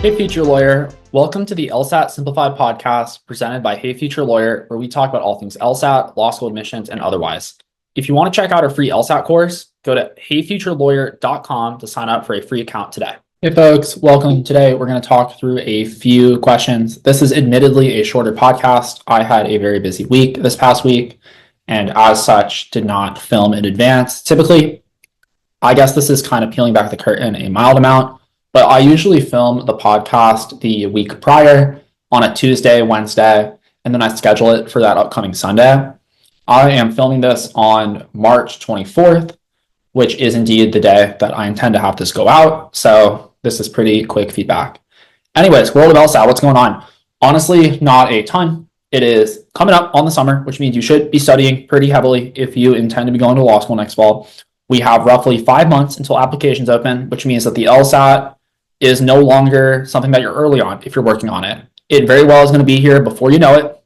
Hey, Future Lawyer. Welcome to the LSAT Simplified podcast presented by Hey Future Lawyer, where we talk about all things LSAT, law school admissions, and otherwise. If you want to check out our free LSAT course, go to heyfuturelawyer.com to sign up for a free account today. Hey, folks. Welcome. Today, we're going to talk through a few questions. This is admittedly a shorter podcast. I had a very busy week this past week, and as such, did not film in advance. Typically, I guess this is kind of peeling back the curtain a mild amount, but I usually film the podcast the week prior on a Tuesday, Wednesday, and then I schedule it for that upcoming Sunday. I am filming this on March 24th, which is indeed the day that I intend to have this go out. So this is pretty quick feedback. Anyways, world of LSAT, what's going on? Honestly, not a ton. It is coming up on the summer, which means you should be studying pretty heavily if you intend to be going to law school next fall. We have roughly 5 months until applications open, which means that the LSAT is no longer something that you're early on if you're working on it. It very well is going to be here before you know it,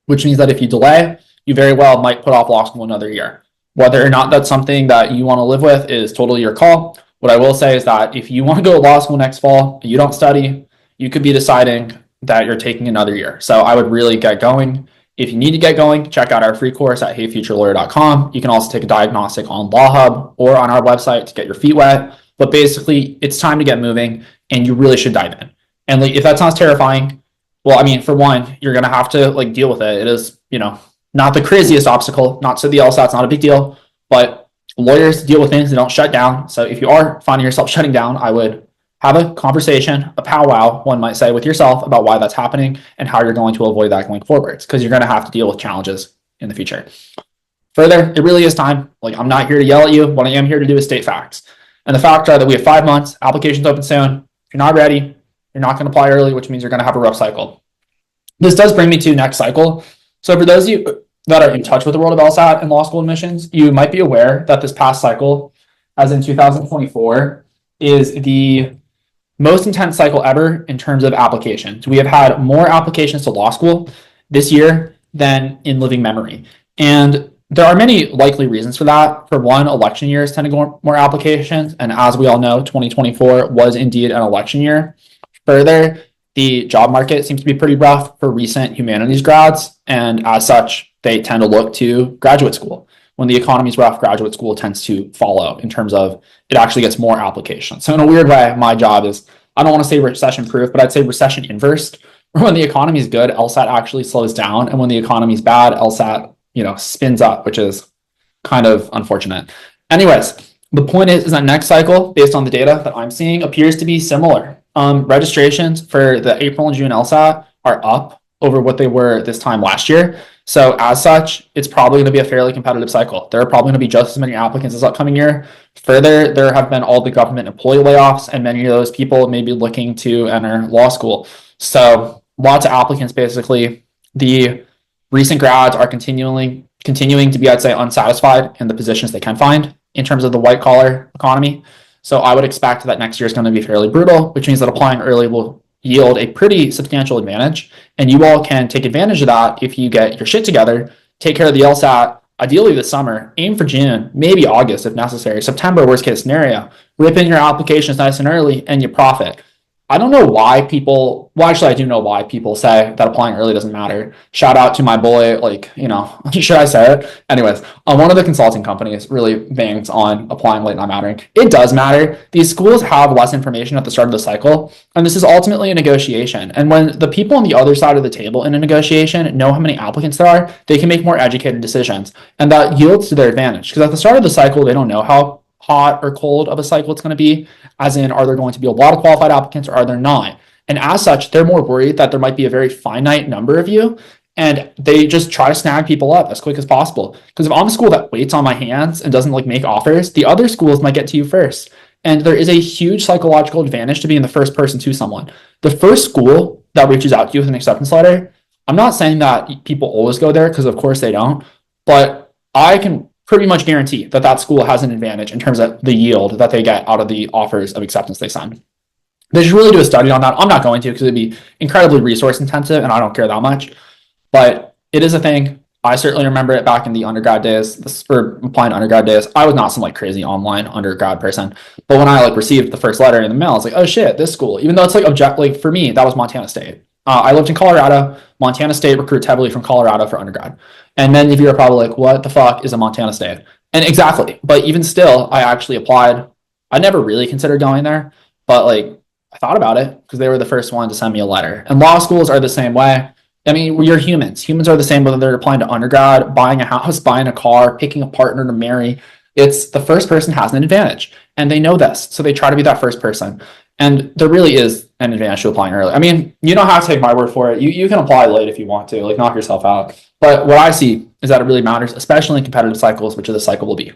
which means that if you delay, you very well might put off law school another year. Whether or not that's something that you want to live with is totally your call. What I will say is that if you want to go to law school next fall, you don't study, you could be deciding that you're taking another year. So I would really get going. If you need to get going, check out our free course at heyfuturelawyer.com. You can also take a diagnostic on Law Hub or on our website to get your feet wet. But basically, it's time to get moving, and you really should dive in. And like, if that sounds terrifying, well, I mean, for one, you're going to have to deal with it. It is, not the craziest obstacle. Not so the LSAT's not a big deal, but lawyers deal with things that don't shut down. So if you are finding yourself shutting down, I would have a conversation, a powwow, one might say, with yourself about why that's happening and how you're going to avoid that going forwards, because you're going to have to deal with challenges in the future. Further, it really is time. I'm not here to yell at you. What I am here to do is state facts. And the facts are that we have 5 months, applications open soon. If you're not ready, you're not going to apply early, which means you're going to have a rough cycle. This does bring me to next cycle. So for those of you that are in touch with the world of LSAT and law school admissions, you might be aware that this past cycle, as in 2024, is the most intense cycle ever in terms of applications. We have had more applications to law school this year than in living memory. And there are many likely reasons for that. For one, election years tend to go more applications. And as we all know, 2024 was indeed an election year. Further, the job market seems to be pretty rough for recent humanities grads. And as such, they tend to look to graduate school. When the economy is rough, graduate school tends to follow in terms of it actually gets more applications. So in a weird way, my job is, I don't want to say recession proof, but I'd say recession inversed. When the economy is good, LSAT actually slows down. And when the economy is bad, LSAT spins up, which is kind of unfortunate. Anyways, the point is that next cycle, based on the data that I'm seeing, appears to be similar. Registrations for the April and June LSAT are up over what they were this time last year. So as such, it's probably going to be a fairly competitive cycle. There are probably going to be just as many applicants this upcoming year. Further, there have been all the government employee layoffs, and many of those people may be looking to enter law school. So lots of applicants, basically. The recent grads are continuing to be, I'd say, unsatisfied in the positions they can find in terms of the white collar economy. So I would expect that next year is going to be fairly brutal, which means that applying early will yield a pretty substantial advantage. And you all can take advantage of that if you get your shit together, take care of the LSAT, ideally this summer, aim for June, maybe August if necessary, September, worst case scenario, rip in your applications nice and early, and you profit. I don't know why actually I do know why people say that applying early doesn't matter. Shout out to my boy, should I say it? Anyways, one of the consulting companies really bangs on applying late not mattering. It does matter. These schools have less information at the start of the cycle, and this is ultimately a negotiation. And when the people on the other side of the table in a negotiation know how many applicants there are, they can make more educated decisions, and that yields to their advantage. Because at the start of the cycle, they don't know how hot or cold of a cycle it's going to be, as in, are there going to be a lot of qualified applicants or are there not? And as such, they're more worried that there might be a very finite number of you, and they just try to snag people up as quick as possible. Because if I'm a school that waits on my hands and doesn't make offers, the other schools might get to you first. And there is a huge psychological advantage to being the first person to someone. The first school that reaches out to you with an acceptance letter, I'm not saying that people always go there, because of course they don't, but I can pretty much guarantee that that school has an advantage in terms of the yield that they get out of the offers of acceptance they send. They should really do a study on that. I'm not going to, because it'd be incredibly resource intensive and I don't care that much, but it is a thing. I certainly remember it back in the undergrad days, or applying undergrad days. I was not some like crazy online undergrad person, but when I like received the first letter in the mail, I was like, oh shit, this school. Even though it's like like for me, that was Montana State. I lived in Colorado. Montana State recruits heavily from Colorado for undergrad, and many of you are probably like, what the fuck is a Montana State? And exactly, but even still, I actually applied. I never really considered going there, but like I thought about it because they were the first one to send me a letter. And law schools are the same way. I mean, we're humans. Humans are the same whether they're applying to undergrad, buying a house, buying a car, picking a partner to marry. It's the first person has an advantage, and they know this, so they try to be that first person. And there really is an advantage to applying early. I mean, you don't have to take my word for it. You can apply late if you want to, like knock yourself out. But what I see is that it really matters, especially in competitive cycles, which this cycle will be.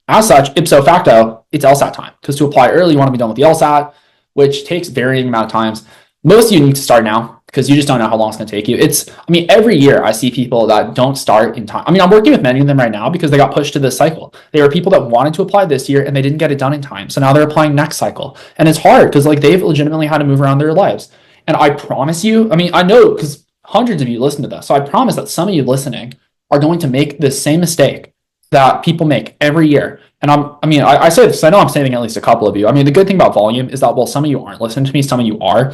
As such, ipso facto, it's LSAT time, because to apply early, you want to be done with the LSAT, which takes varying amount of times. Most of you need to start now because you just don't know how long it's going to take you. I mean, every year I see people that don't start in time. I mean, I'm working with many of them right now because they got pushed to this cycle. They were people that wanted to apply this year and they didn't get it done in time. So now they're applying next cycle. And it's hard because like they've legitimately had to move around their lives. And I promise you, I mean, I know because hundreds of you listen to this. So I promise that some of you listening are going to make this same mistake that people make every year. And I say this, I know I'm saving at least a couple of you. I mean, the good thing about volume is that, well, some of you aren't listening to me, some of you are.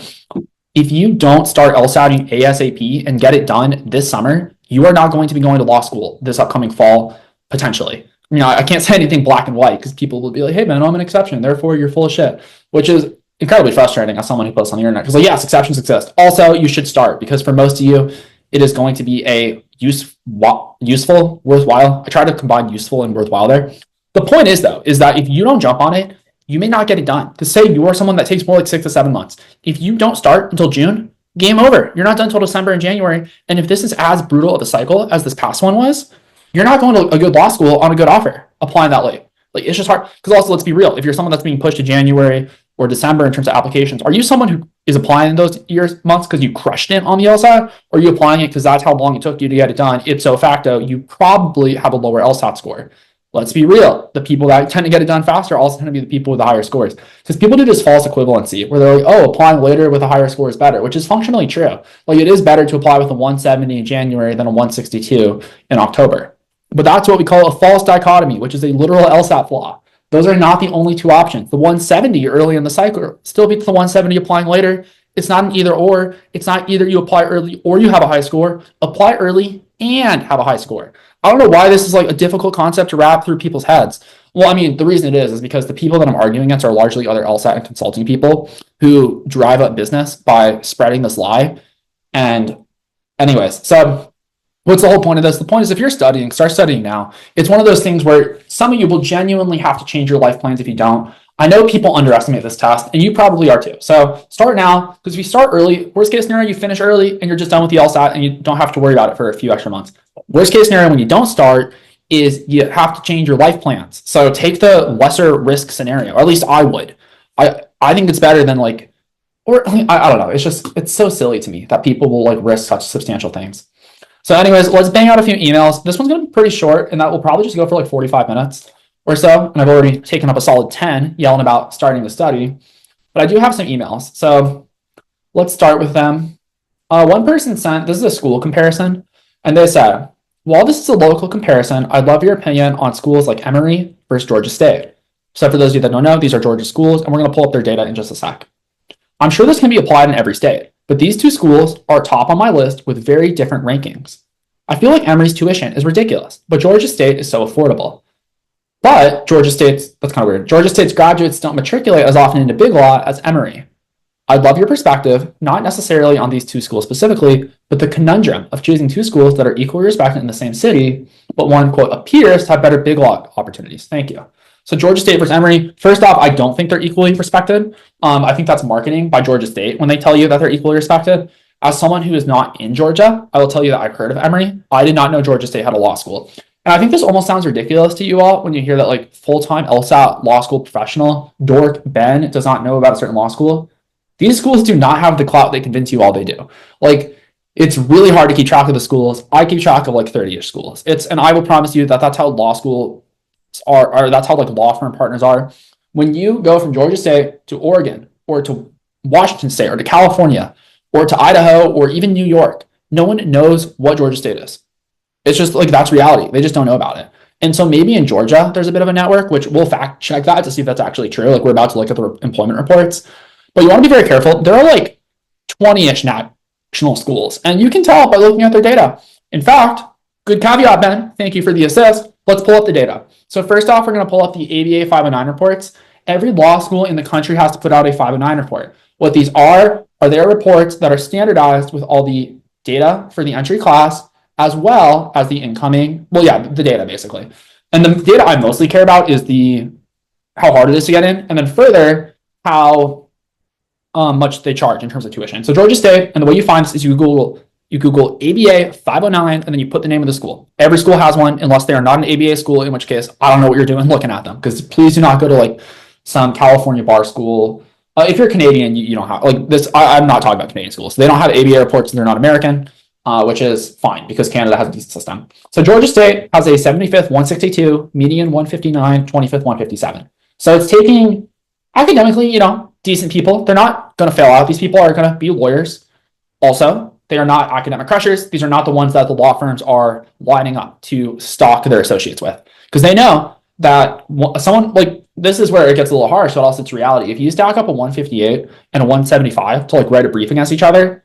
If you don't start LSATing ASAP and get it done this summer, you are not going to be going to law school this upcoming fall, potentially. I can't say anything black and white because people will be like, hey man, I'm an exception, therefore you're full of shit, which is incredibly frustrating as someone who posts on the internet. Because like, yes, exceptions exist. Also, you should start because for most of you, it is going to be a useful, worthwhile. I try to combine useful and worthwhile there. The point is though, is that if you don't jump on it, you may not get it done. To say you are someone that takes more like 6 to 7 months. If you don't start until June, game over. You're not done until December and January. And if this is as brutal of a cycle as this past one was, you're not going to a good law school on a good offer applying that late. Like it's just hard. Because also, let's be real. If you're someone that's being pushed to January or December in terms of applications, are you someone who is applying in those months because you crushed it on the LSAT? Or are you applying it because that's how long it took you to get it done? Ipso facto, you probably have a lower LSAT score. Let's be real. The people that tend to get it done faster also tend to be the people with the higher scores. Because people do this false equivalency where they're like, oh, applying later with a higher score is better, which is functionally true. Like it is better to apply with a 170 in January than a 162 in October. But that's what we call a false dichotomy, which is a literal LSAT flaw. Those are not the only two options. The 170 early in the cycle still beats the 170 applying later. It's not an either or. It's not either you apply early or you have a high score. Apply early and have a high score. I don't know why this is like a difficult concept to wrap through people's heads. Well, I mean, the reason it is because the people that I'm arguing against are largely other LSAT and consulting people who drive up business by spreading this lie. And anyways, so what's the whole point of this? The point is if you're studying, start studying now. It's one of those things where some of you will genuinely have to change your life plans if you don't. I know people underestimate this test, and you probably are too. So start now, because if you start early, worst case scenario, you finish early, and you're just done with the LSAT, and you don't have to worry about it for a few extra months. Worst case scenario, when you don't start, is you have to change your life plans. So take the lesser risk scenario, or at least I would. I think it's better than like, or I don't know. It's so silly to me that people will like risk such substantial things. So anyways, let's bang out a few emails. This one's going to be pretty short, and that will probably just go for like 45 minutes. Or so, and I've already taken up a solid 10 yelling about starting to study, but I do have some emails. So let's start with them. One person sent, this is a school comparison, and they said, while this is a local comparison, I'd love your opinion on schools like Emory versus Georgia State. So for those of you that don't know, these are Georgia schools, and we're going to pull up their data in just a sec. I'm sure this can be applied in every state, but these two schools are top on my list with very different rankings. I feel like Emory's tuition is ridiculous, but Georgia State is so affordable. But Georgia State's, that's kind of weird. Georgia State's graduates don't matriculate as often into big law as Emory. I'd love your perspective, not necessarily on these two schools specifically, but the conundrum of choosing two schools that are equally respected in the same city, but one, quote, appears to have better big law opportunities. Thank you. So Georgia State versus Emory. First off, I don't think they're equally respected. I think that's marketing by Georgia State when they tell you that they're equally respected. As someone who is not in Georgia, I will tell you that I've heard of Emory. I did not know Georgia State had a law school. And I think this almost sounds ridiculous to you all when you hear that like full-time LSAT law school professional, dork Ben, does not know about a certain law school. These schools do not have the clout they convince you all they do. Like, it's really hard to keep track of the schools. I keep track of like 30-ish schools. And I will promise you that that's how law schools are, or that's how like law firm partners are. When you go from Georgia State to Oregon or to Washington State or to California or to Idaho or even New York, no one knows what Georgia State is. It's just like that's reality. They just don't know about it. And so maybe in Georgia, there's a bit of a network, which we'll fact check that to see if that's actually true. Like we're about to look at the employment reports. But you want to be very careful. There are like 20-ish national schools, and you can tell by looking at their data. In fact, good caveat, Ben. Thank you for the assist. Let's pull up the data. So first off, we're going to pull up the ABA 509 reports. Every law school in the country has to put out a 509 report. What these are their reports that are standardized with all the data for the entry class, as well as the incoming, the data basically. And the data I mostly care about is how hard it is to get in, and then further, how much they charge in terms of tuition. So Georgia State, and the way you find this is you Google ABA 509, and then you put the name of the school. Every school has one, unless they are not an ABA school, in which case, I don't know what you're doing looking at them, because please do not go to like some California bar school. If you're Canadian, you don't have, like this, I'm not talking about Canadian schools. They don't have ABA reports, and they're not American, which is fine, because Canada has a decent system. So Georgia State has a 75th 162, median 159, 25th 157. So it's taking, academically, decent people. They're not going to fail out. These people are going to be lawyers. Also, they are not academic crushers. These are not the ones that the law firms are lining up to stock their associates with, because they know that someone like this is where it gets a little harsh, but also it's reality. If you stack up a 158 and a 175 to like write a brief against each other,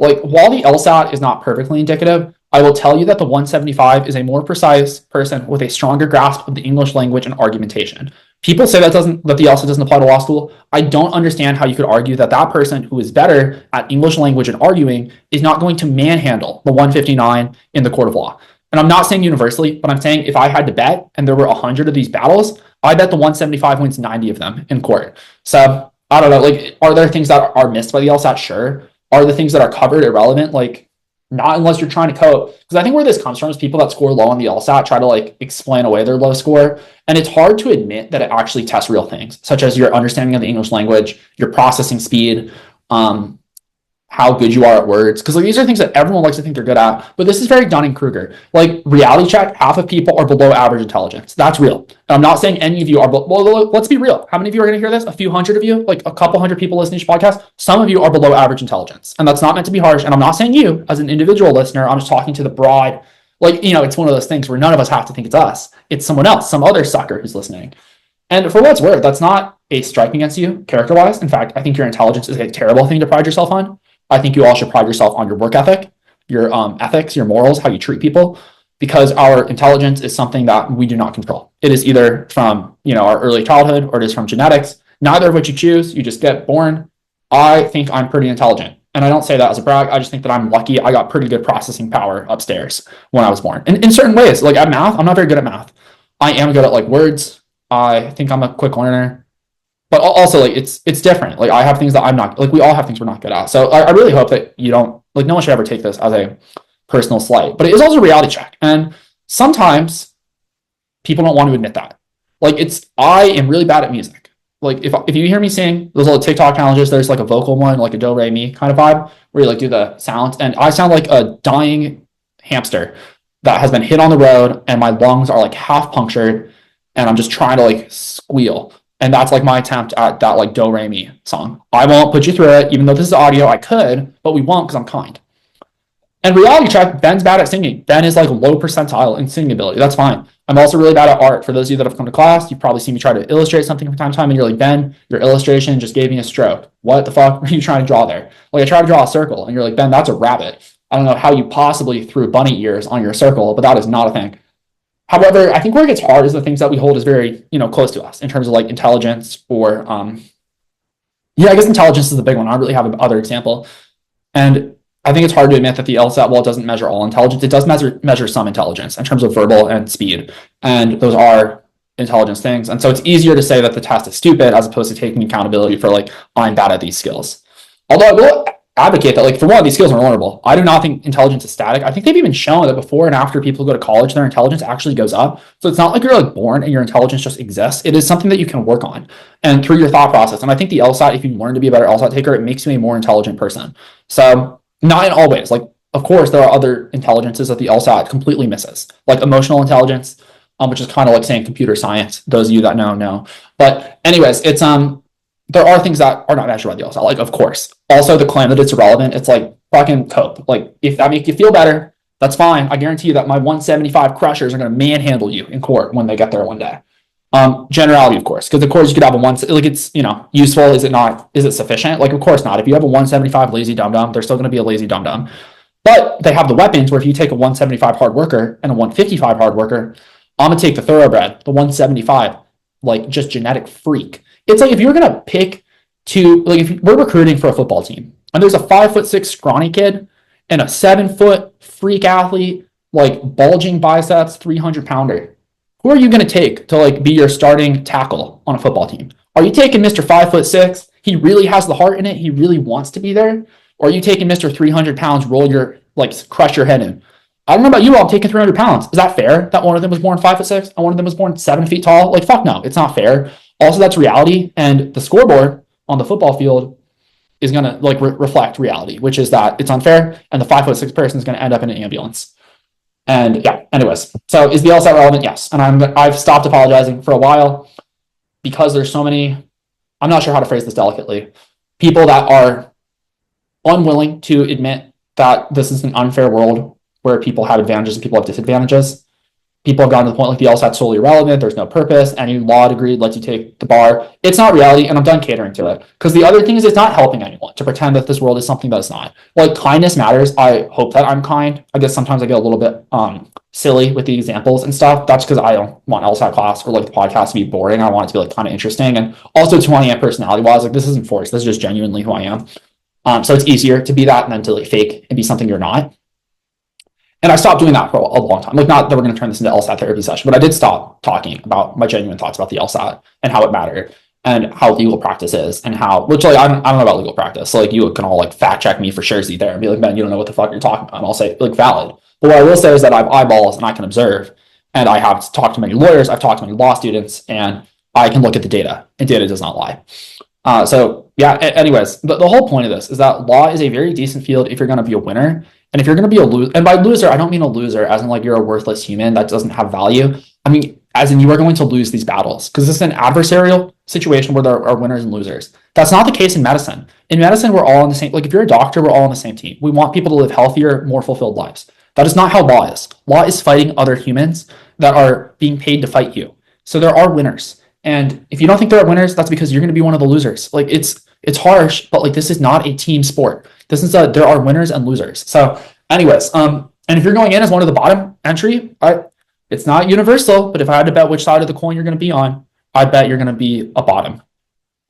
like while the LSAT is not perfectly indicative, I will tell you that the 175 is a more precise person with a stronger grasp of the English language and argumentation. People say that the LSAT doesn't apply to law school. I don't understand how you could argue that that person who is better at English language and arguing is not going to manhandle the 159 in the court of law. And I'm not saying universally, but I'm saying if I had to bet and there were 100 of these battles, I bet the 175 wins 90 of them in court. So I don't know, like, are there things that are missed by the LSAT? Sure. Are the things that are covered irrelevant? Like, not unless you're trying to cope. Because I think where this comes from is people that score low on the LSAT try to like explain away their low score. And it's hard to admit that it actually tests real things, such as your understanding of the English language, your processing speed, how good you are at words. Because like these are things that everyone likes to think they're good at. But this is very Dunning-Kruger. Like reality check, half of people are below average intelligence. That's real. And I'm not saying any of you are, well, let's be real. How many of you are going to hear this? A few hundred of you, like a couple hundred people listening to this podcast. Some of you are below average intelligence. And that's not meant to be harsh. And I'm not saying you as an individual listener. I'm just talking to the broad, like, it's one of those things where none of us have to think it's us. It's someone else, some other sucker who's listening. And for what it's worth, that's not a strike against you character-wise. In fact, I think your intelligence is a terrible thing to pride yourself on. I think you all should pride yourself on your work ethic, your ethics, your morals, how you treat people, because our intelligence is something that we do not control. It is either from, our early childhood or it is from genetics, neither of which you choose. You just get born. I think I'm pretty intelligent. And I don't say that as a brag. I just think that I'm lucky. I got pretty good processing power upstairs when I was born. And in certain ways, like at math, I'm not very good at math. I am good at like words. I think I'm a quick learner. But also, like, it's different. Like, I have things that I'm not, like, we all have things we're not good at. So I really hope that you don't, like, no one should ever take this as a personal slight. But it is also a reality check. And sometimes people don't want to admit that. Like, I am really bad at music. Like, if you hear me sing, those little TikTok challenges, there's like a vocal one, like a do, re, mi kind of vibe, where you like do the sounds. And I sound like a dying hamster that has been hit on the road, and my lungs are like half punctured, and I'm just trying to like squeal. And that's like my attempt at that like do, re, mi song. I won't put you through it, even though this is audio. I could, but we won't because I'm kind. And reality check, Ben's bad at singing. Ben is like low percentile in singing ability. That's fine. I'm also really bad at art. For those of you that have come to class, you've probably seen me try to illustrate something from time to time, and you're like, Ben, your illustration just gave me a stroke. What the fuck were you trying to draw there? Like, I tried to draw a circle, and you're like, Ben, that's a rabbit. I don't know how you possibly threw bunny ears on your circle, but that is not a thing. However, I think where it gets hard is the things that we hold as very, close to us in terms of like intelligence or, I guess intelligence is the big one. I don't really have another example. And I think it's hard to admit that the LSAT, while it doesn't measure all intelligence, it does measure some intelligence in terms of verbal and speed. And those are intelligence things. And so it's easier to say that the test is stupid as opposed to taking accountability for like, I'm bad at these skills. Although I will advocate that like for one of these skills are learnable. I do not think intelligence is static. I think they've even shown that before and after people go to college, their intelligence actually goes up. So it's not like you're like born and your intelligence just exists. It is something that you can work on and through your thought process. And I think the LSAT, if you learn to be a better LSAT taker, it makes you a more intelligent person. So not in all ways. Like, of course, there are other intelligences that the LSAT completely misses, like emotional intelligence, which is kind of like saying computer science. Those of you that know. But anyways, it's there are things that are not measured by the LSAT, like, of course. Also, the claim that it's irrelevant, it's like, fucking cope. Like, if that makes you feel better, That's fine. I guarantee you that my 175 crushers are going to manhandle you in court when they get there one day. Generality, of course, because of course you could have a one, like it's, useful. Is it not? Is it sufficient? Like, of course not. If you have a 175 lazy dum-dum, they're still going to be a lazy dum-dum. But they have the weapons where if you take a 175 hard worker and a 155 hard worker, I'm going to take the thoroughbred, the 175, like just genetic freak. It's like if you're going to pick like if we're recruiting for a football team and there's a 5'6" scrawny kid and a 7-foot freak athlete, like bulging biceps, 300-pounder. Who are you going to take to like be your starting tackle on a football team? Are you taking Mr. 5'6"? He really has the heart in it. He really wants to be there. Or are you taking Mr. 300 pounds, crush your head in? I don't know about you, I'm taking 300 pounds. Is that fair that one of them was born 5'6" and one of them was born 7 feet tall? Like, fuck no, it's not fair. Also, that's reality. And the scoreboard on the football field is going to like reflect reality, which is that it's unfair. And the 5'6" person is going to end up in an ambulance. And yeah, anyways, so is the LSAT relevant? Yes. And I've stopped apologizing for a while because there's so many, I'm not sure how to phrase this delicately, people that are unwilling to admit that this is an unfair world where people have advantages and people have disadvantages. People have gotten to the point like the LSAT's solely irrelevant. There's no purpose. Any law degree lets you take the bar. It's not reality, and I'm done catering to it. Because the other thing is it's not helping anyone to pretend that this world is something that it's not. Like, kindness matters. I hope that I'm kind. I guess sometimes I get a little bit silly with the examples and stuff. That's because I don't want LSAT class or like the podcast to be boring. I want it to be like kind of interesting. And also to who I am personality-wise, like this isn't forced. This is just genuinely who I am. So it's easier to be that than to like fake and be something you're not. And I stopped doing that for a long time. Like, not that we're going to turn this into LSAT therapy session, but I did stop talking about my genuine thoughts about the LSAT and how it mattered and how legal practice is and how, which like, I don't know about legal practice. So like you can all like fact check me for Shurzy there and be like, Ben, you don't know what the fuck you're talking about. And I'll say like valid. But what I will say is that I have eyeballs and I can observe, and I have talked to many lawyers. I've talked to many law students, and I can look at the data, and data does not lie. So yeah, anyways, the whole point of this is that law is a very decent field if you're going to be a winner. And if you're going to be a loser, and by loser, I don't mean a loser as in like you're a worthless human that doesn't have value. I mean, as in you are going to lose these battles because this is an adversarial situation where there are winners and losers. That's not the case in medicine. In medicine, we're all on the same, like if you're a doctor, we're all on the same team. We want people to live healthier, more fulfilled lives. That is not how law is. Law is fighting other humans that are being paid to fight you. So there are winners. And if you don't think there are winners, that's because you're going to be one of the losers. Like it's harsh, but like this is not a team sport. This is there are winners and losers. So anyways, and if you're going in as one of the bottom entry, it's not universal, but if I had to bet which side of the coin you're going to be on, I bet you're going to be a bottom.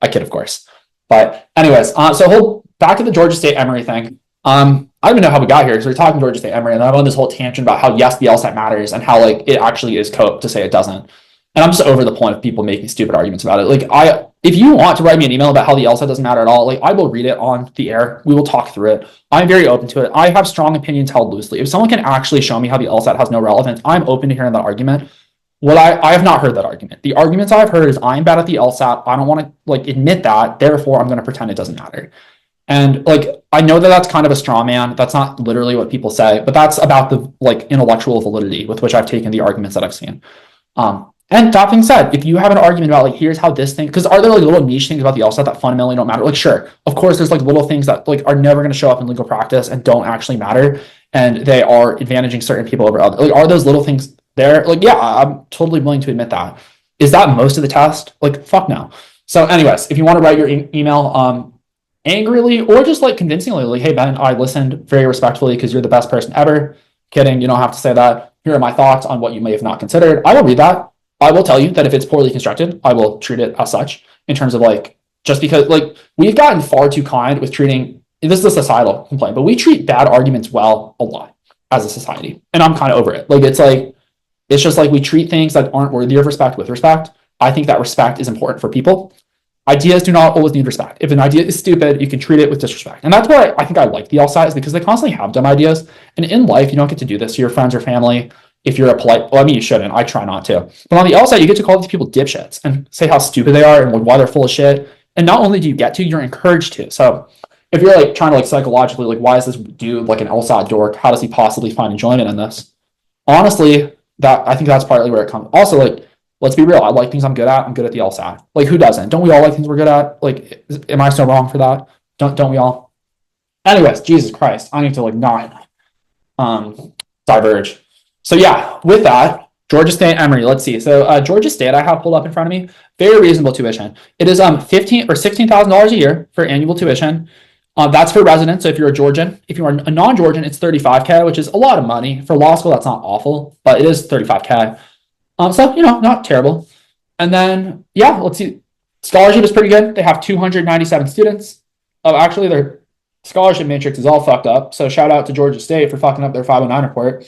I kid, of course. But anyways, so back to the Georgia State Emory thing. I don't even know how we got here because we're talking Georgia State Emory, and then I'm on this whole tangent about how yes, the LSAT matters and how like it actually is cope to say it doesn't. And I'm just over the point of people making stupid arguments about it. Like if you want to write me an email about how the LSAT doesn't matter at all, like I will read it on the air. We will talk through it. I'm very open to it. I have strong opinions held loosely. If someone can actually show me how the LSAT has no relevance, I'm open to hearing that argument. Well, I have not heard that argument. The arguments I've heard is I'm bad at the LSAT. I don't want to like admit that. Therefore, I'm going to pretend it doesn't matter. And like I know that that's kind of a straw man. That's not literally what people say, but that's about the like intellectual validity with which I've taken the arguments that I've seen. And that being said, if you have an argument about like, here's how this thing, because are there like little niche things about the LSAT that fundamentally don't matter? Like, sure, of course, there's like little things that like are never going to show up in legal practice and don't actually matter, and they are advantaging certain people over others. Like, are those little things there? Like, yeah, I'm totally willing to admit that. Is that most of the test? Like, fuck no. So, anyways, if you want to write your email angrily or just like convincingly, like, hey Ben, I listened very respectfully because you're the best person ever. Kidding, you don't have to say that. Here are my thoughts on what you may have not considered. I will read that. I will tell you that if it's poorly constructed, I will treat it as such in terms of like, just because like we've gotten far too kind with treating, this is a societal complaint, but we treat bad arguments well a lot as a society. And I'm kind of over it. Like, it's just like we treat things that aren't worthy of respect with respect. I think that respect is important for people. Ideas do not always need respect. If an idea is stupid, you can treat it with disrespect. And that's why I think I like the LSAT is because they constantly have dumb ideas. And in life, you don't get to do this to your friends or family. If you're a polite, well, I mean, you shouldn't. I try not to. But on the LSAT, you get to call these people dipshits and say how stupid they are and like why they're full of shit. And not only do you get to, you're encouraged to. So if you're like trying to like psychologically, like, why is this dude like an LSAT dork? How does he possibly find enjoyment in this? Honestly, I think that's partly where it comes. Also, like, let's be real. I like things I'm good at. I'm good at the LSAT. Like, who doesn't? Don't we all like things we're good at? Like, am I so wrong for that? Don't we all? Anyways, Jesus Christ, I need to like not diverge. So yeah, with that, Georgia State, Emory. Let's see. So Georgia State, I have pulled up in front of me. Very reasonable tuition. It is $15,000 or $16,000 a year for annual tuition. That's for residents. So if you're a Georgian, if you are a non-Georgian, it's $35K, which is a lot of money for law school. That's not awful, but it is $35K. So not terrible. And then yeah, let's see. Scholarship is pretty good. They have 297 students. Oh, actually, their scholarship matrix is all fucked up. So shout out to Georgia State for fucking up their 509 report.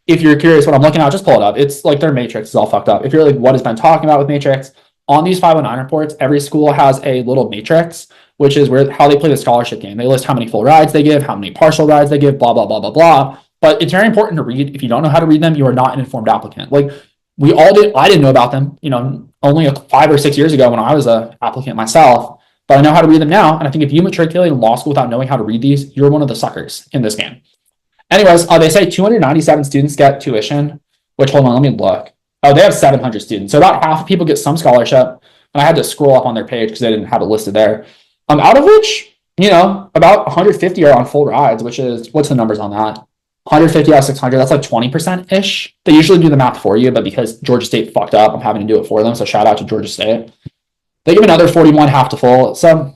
If you're curious what I'm looking at, just pull it up. It's like their matrix is all fucked up. If you're like, what has been talking about with matrix, on these 509 reports, every school has a little matrix, which is how they play the scholarship game. They list how many full rides they give, how many partial rides they give, blah, blah, blah, blah, blah. But it's very important to read. If you don't know how to read them, you are not an informed applicant. Like we all did. I didn't know about them, only 5 or 6 years ago when I was an applicant myself, but I know how to read them now. And I think if you matriculate in law school without knowing how to read these, you're one of the suckers in this game. Anyways, they say 297 students get tuition, which, hold on, let me look. Oh, they have 700 students. So about half of people get some scholarship. And I had to scroll up on their page because they didn't have it listed there. Out of which, about 150 are on full rides, which is, what's the numbers on that? 150 out of 600, that's like 20%-ish. They usually do the math for you, but because Georgia State fucked up, I'm having to do it for them. So shout out to Georgia State. They give another 41 half to full. So,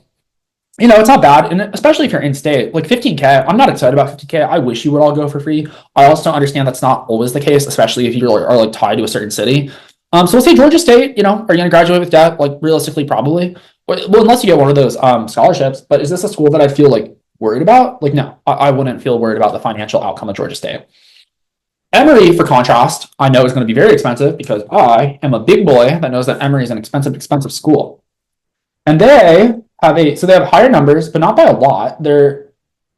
it's not bad. And especially if you're in state, like 15K, I'm not excited about 15K. I wish you would all go for free. I also don't understand that's not always the case, especially if you are like tied to a certain city. So we'll say Georgia State, are you going to graduate with debt? Like realistically, probably. Well, unless you get one of those scholarships. But is this a school that I feel like worried about? Like, no, I wouldn't feel worried about the financial outcome of Georgia State. Emory, for contrast, I know is going to be very expensive because I am a big boy that knows that Emory is an expensive school. And they have higher numbers, but not by a lot. Their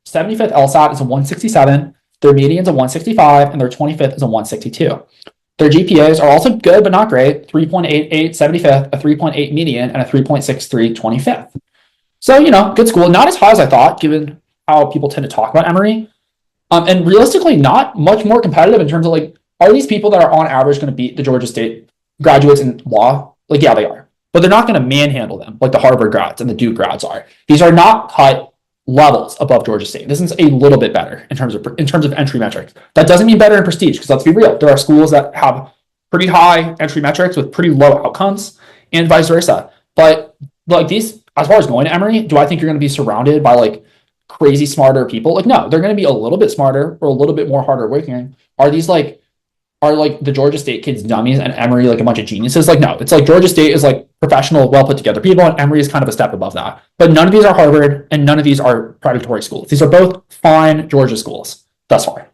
75th LSAT is a 167, their median is a 165, and their 25th is a 162. Their GPAs are also good, but not great. 3.88 75th, a 3.8 median, and a 3.63 25th. So, good school. Not as high as I thought, given how people tend to talk about Emory. And realistically, not much more competitive in terms of like, are these people that are on average going to beat the Georgia State graduates in law? Like, yeah, they are. But they're not going to manhandle them like the Harvard grads and the Duke grads are. These are not cut levels above Georgia State. This is a little bit better in terms of entry metrics. That doesn't mean better in prestige, because let's be real. There are schools that have pretty high entry metrics with pretty low outcomes and vice versa. But like these, as far as going to Emory, do I think you're going to be surrounded by like crazy smarter people? Like, no, they're going to be a little bit smarter or a little bit more harder working. Are the Georgia State kids dummies and Emory like a bunch of geniuses? Like, no, it's like Georgia State is like professional, well put together people, and Emory is kind of a step above that. But none of these are Harvard, and none of these are predatory schools. These are both fine Georgia schools thus far.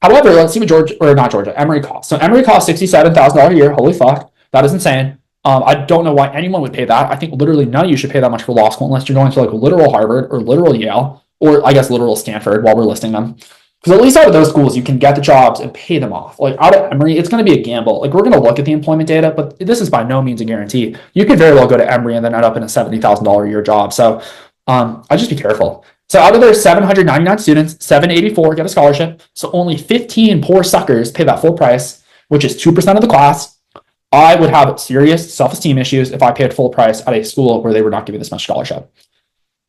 However, let's see what Emory costs. So Emory costs $67,000 a year. Holy fuck, that is insane. I don't know why anyone would pay that. I think literally none of you should pay that much for law school unless you're going to like literal Harvard or literal Yale, or I guess literal Stanford while we're listing them. Because at least out of those schools, you can get the jobs and pay them off. Like out of Emory, it's going to be a gamble. Like we're going to look at the employment data, but this is by no means a guarantee. You could very well go to Emory and then end up in a $70,000 a year job. So I just be careful. So out of their 799 students, 784 get a scholarship. So only 15 poor suckers pay that full price, which is 2% of the class. I would have serious self-esteem issues if I paid full price at a school where they were not giving this much scholarship.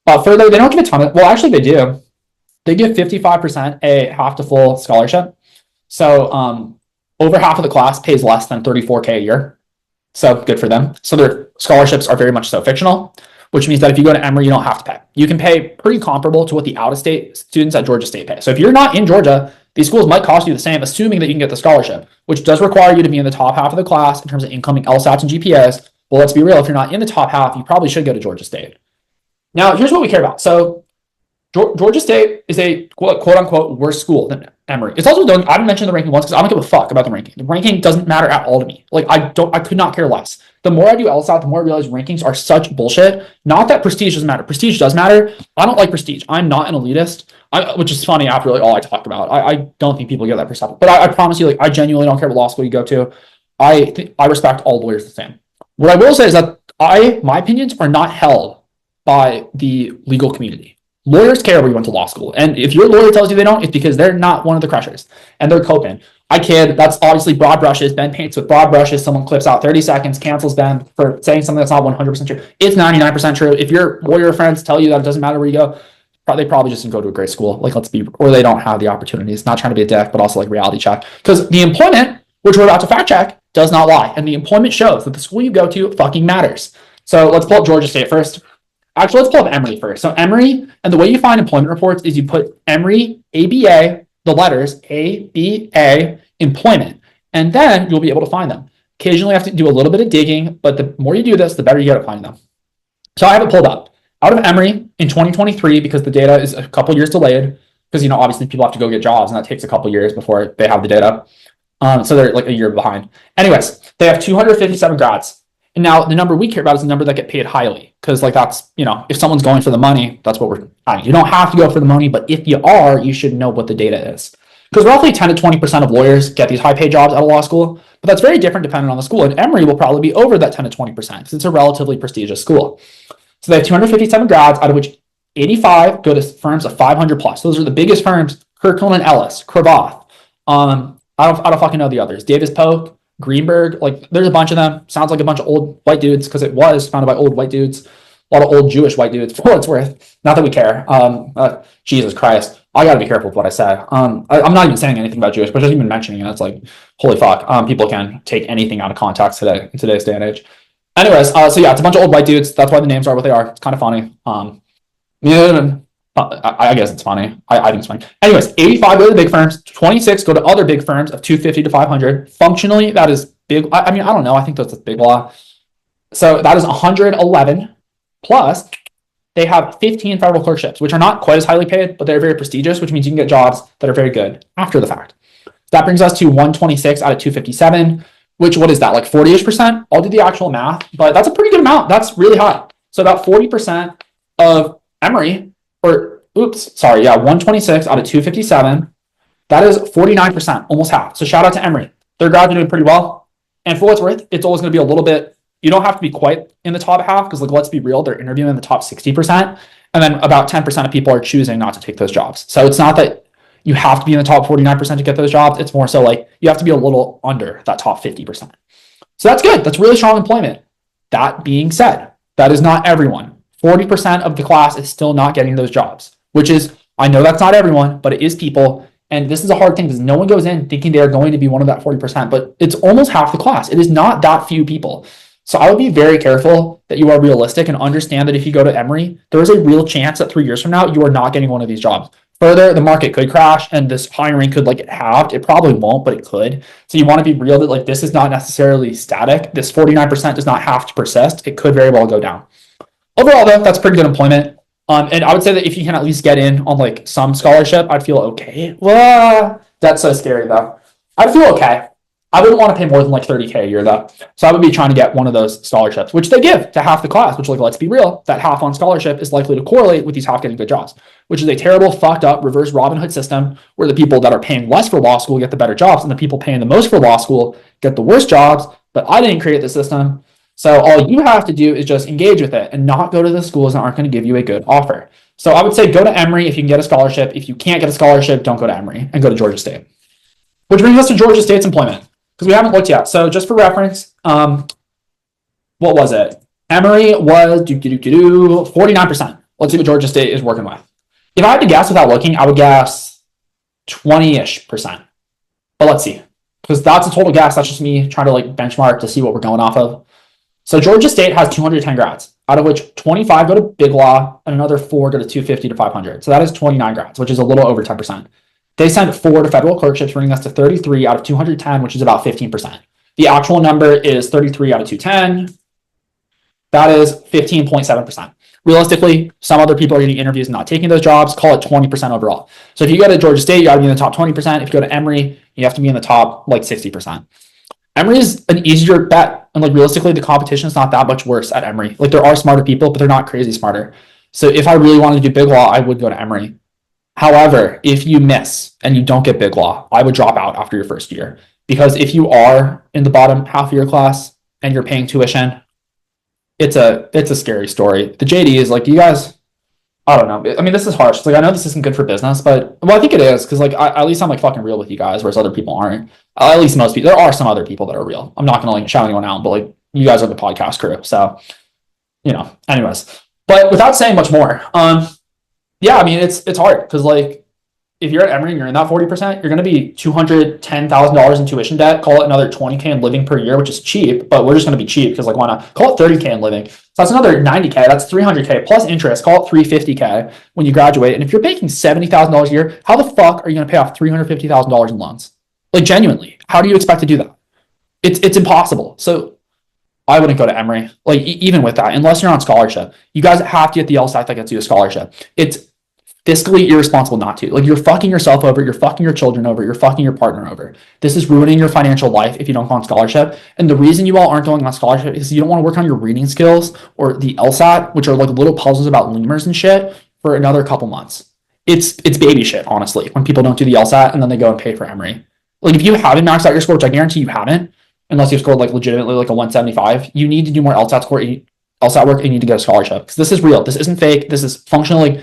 Further, they don't give a ton of, well, actually they do. They give 55% a half to full scholarship. So over half of the class pays less than $34K a year. So good for them. So their scholarships are very much so fictional, which means that if you go to Emory, you don't have to pay. You can pay pretty comparable to what the out-of-state students at Georgia State pay. So if you're not in Georgia, these schools might cost you the same, assuming that you can get the scholarship, which does require you to be in the top half of the class in terms of incoming LSATs and GPAs. But let's be real, if you're not in the top half, you probably should go to Georgia State. Now, here's what we care about. So Georgia State is a quote unquote worse school than Emory. It's also I haven't mentioned the ranking once because I don't give a fuck about the ranking. The ranking doesn't matter at all to me. Like I could not care less. The more I do LSAT, the more I realize rankings are such bullshit. Not that prestige doesn't matter. Prestige does matter. I don't like prestige. I'm not an elitist, which is funny after like all I talk about. I don't think people get that perception. But I promise you, like I genuinely don't care what law school you go to. I respect all lawyers the same. What I will say is that my opinions are not held by the legal community. Lawyers care where you went to law school. And if your lawyer tells you they don't, it's because they're not one of the crushers. And they're coping. I kid. That's obviously broad brushes. Ben paints with broad brushes. Someone clips out 30 seconds, cancels Ben for saying something that's not 100% true. It's 99% true. If your lawyer friends tell you that it doesn't matter where you go, they probably just didn't go to a great school. Like, or they don't have the opportunities. Not trying to be a dick, but also like reality check. Because the employment, which we're about to fact check, does not lie. And the employment shows that the school you go to fucking matters. So let's pull up Georgia State first. Actually, let's pull up Emory first. So Emory, and the way you find employment reports is you put Emory, ABA, the letters ABA, employment, and then you'll be able to find them. Occasionally, you have to do a little bit of digging, but the more you do this, the better you get at finding them. So I have it pulled up. Out of Emory in 2023, because the data is a couple years delayed, because, you know, obviously people have to go get jobs, and that takes a couple years before they have the data. So they're like a year behind. Anyways, they have 257 grads. And now the number we care about is the number that get paid highly, because like that's, you know, if someone's going for the money, that's what we're finding. You don't have to go for the money, but if you are, you should know what the data is. Because roughly 10 to 20% of lawyers get these high paid jobs out of law school, but that's very different depending on the school. And Emory will probably be over that 10 to 20% because it's a relatively prestigious school. So they have 257 grads, out of which 85 go to firms of 500 plus. Those are the biggest firms: Kirkland and Ellis, Cravath. I don't fucking know the others. Davis Polk, Greenberg, like there's a bunch of them. Sounds like a bunch of old white dudes because it was founded by old white dudes. A lot of old Jewish white dudes, for what it's worth. Not that we care. Jesus Christ. I got to be careful with what I say. I'm not even saying anything about Jewish, but just even mentioning it, it's like, holy fuck. People can take anything out of context today, in today's day and age. Anyways, so yeah, it's a bunch of old white dudes. That's why the names are what they are. It's kind of funny. I guess it's funny. I think it's funny. Anyways, 85 go to the big firms, 26 go to other big firms of 250 to 500. Functionally, that is big. I mean, I don't know. I think that's a big law. So that is 111 plus. They have 15 federal clerkships, which are not quite as highly paid, but they're very prestigious, which means you can get jobs that are very good after the fact. So that brings us to 126 out of 257, which, what is that, like 40-ish%? I'll do the actual math, but that's a pretty good amount. That's really high. So about 40% of Emory, 126 out of 257. That is 49%, almost half. So shout out to Emory. Their grads are doing pretty well. And for what it's worth, it's always going to be a little bit, you don't have to be quite in the top half because, like, let's be real, they're interviewing in the top 60%. And then about 10% of people are choosing not to take those jobs. So it's not that you have to be in the top 49% to get those jobs. It's more so like you have to be a little under that top 50%. So that's good. That's really strong employment. That being said, that is not everyone. 40% of the class is still not getting those jobs, which is, I know that's not everyone, but it is people. And this is a hard thing because no one goes in thinking they are going to be one of that 40%, but it's almost half the class. It is not that few people. So I would be very careful that you are realistic and understand that if you go to Emory, there is a real chance that 3 years from now, you are not getting one of these jobs. Further, the market could crash and this hiring could like get halved. It probably won't, but it could. So you want to be real that like this is not necessarily static. This 49% does not have to persist. It could very well go down. Overall, though, that's pretty good employment. And I would say that if you can at least get in on like some scholarship, I'd feel okay. Well, that's so scary though. I'd feel okay. I wouldn't want to pay more than like $30K a year though. So I would be trying to get one of those scholarships, which they give to half the class, which, like, let's be real, that half on scholarship is likely to correlate with these half getting good jobs, which is a terrible, fucked up reverse Robin Hood system where the people that are paying less for law school get the better jobs and the people paying the most for law school get the worst jobs. But I didn't create the system. So all you have to do is just engage with it and not go to the schools that aren't going to give you a good offer. So I would say go to Emory if you can get a scholarship. If you can't get a scholarship, don't go to Emory and go to Georgia State. Which brings us to Georgia State's employment, because we haven't looked yet. So just for reference, what was it? Emory was 49%. Let's see what Georgia State is working with. If I had to guess without looking, I would guess 20-ish%. But let's see, because that's a total guess. That's just me trying to like benchmark to see what we're going off of. So Georgia State has 210 grads, out of which 25 go to big law and another 4 go to 250 to 500. So that is 29 grads, which is a little over 10%. They sent 4 to federal clerkships, bringing us to 33 out of 210, which is about 15%. The actual number is 33 out of 210. That is 15.7%. Realistically, some other people are getting interviews and not taking those jobs. Call it 20% overall. So if you go to Georgia State, you got to be in the top 20%. If you go to Emory, you have to be in the top like 60%. Emory is an easier bet. And like realistically, the competition is not that much worse at Emory. Like there are smarter people, but they're not crazy smarter. So if I really wanted to do big law, I would go to Emory. However, if you miss and you don't get big law, I would drop out after your first year. Because if you are in the bottom half of your class and you're paying tuition, it's a scary story. The JD is like, you guys, I don't know. I mean, this is harsh. It's like, I know this isn't good for business, but well, I think it is, because like at least I'm like fucking real with you guys, whereas other people aren't. At least most people. There are some other people that are real. I'm not gonna like shout anyone out, but like you guys are the podcast crew. So, anyways. But without saying much more, Yeah, I mean it's hard because like if you're at Emory and you're in that 40%, you're going to be $210,000 in tuition debt. Call it another 20K in living per year, which is cheap, but we're just going to be cheap because like why not? Call it 30K in living. So that's another 90K. That's 300K plus interest. Call it 350K when you graduate. And if you're making $70,000 a year, how the fuck are you going to pay off $350,000 in loans? Like genuinely, how do you expect to do that? It's impossible. So I wouldn't go to Emory. Like even with that, unless you're on scholarship, you guys have to get the LSAT that gets you a scholarship. It's fiscally irresponsible not to. Like you're fucking yourself over, you're fucking your children over, you're fucking your partner over. This is ruining your financial life if you don't go on scholarship. And the reason you all aren't going on scholarship is you don't want to work on your reading skills or the LSAT, which are like little puzzles about lemurs and shit, for another couple months. It's baby shit, honestly, when people don't do the LSAT and then they go and pay for Emory. Like if you haven't maxed out your score, which I guarantee you haven't, unless you've scored like legitimately like a 175, you need to do more LSAT work and you need to get a scholarship. Because this is real. This isn't fake. This is functionally